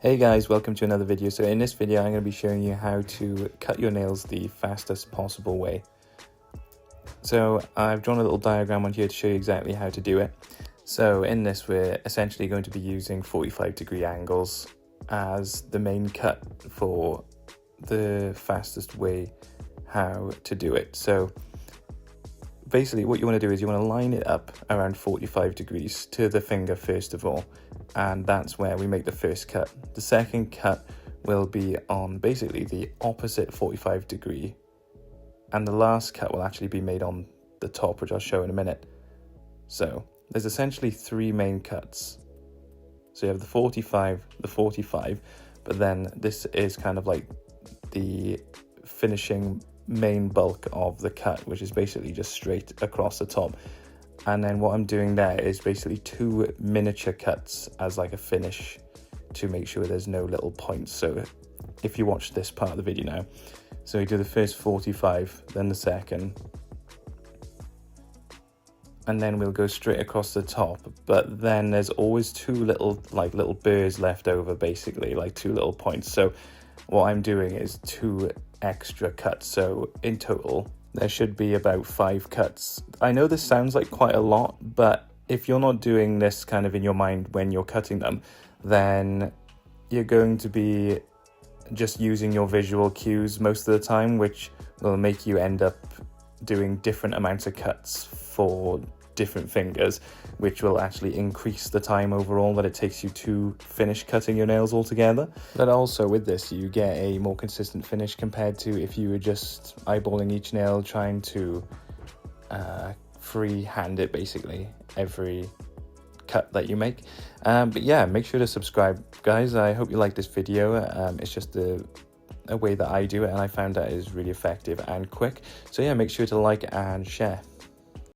Hey guys, welcome to another video. So in this video I'm going to be showing you how to cut your nails the fastest possible way. So I've drawn a little diagram on here to show you exactly how to do it. So in this we're essentially going to be using 45-degree angles as the main cut for the fastest way how to do it. So basically what you want to do is you want to line it up around 45 degrees to the finger first of all, and that's where we make the first cut. The second cut will be on basically the opposite 45 degree, and the last cut will actually be made on the top, which I'll show in a minute. So there's essentially three main cuts. So you have the 45, but then this is kind of like the finishing main bulk of the cut, which is basically just straight across the top. And then what I'm doing there is basically two miniature cuts as like a finish to make sure there's no little points. So if you watch this part of the video now, so you do the first 45, then the second, and then we'll go straight across the top. But then there's always two little burrs left over, basically like two little points. So what I'm doing is two extra cuts. So in total there should be about 5 cuts. I know this sounds like quite a lot, but if you're not doing this kind of in your mind when you're cutting them, then you're going to be just using your visual cues most of the time, which will make you end up doing different amounts of cuts for different fingers, which will actually increase the time overall that it takes you to finish cutting your nails altogether. But also with this you get a more consistent finish compared to if you were just eyeballing each nail, trying to freehand it basically every cut that you make. But yeah, make sure to subscribe guys. I hope you like this video. It's just a way that I do it, and I found that is really effective and quick. So yeah, make sure to like and share.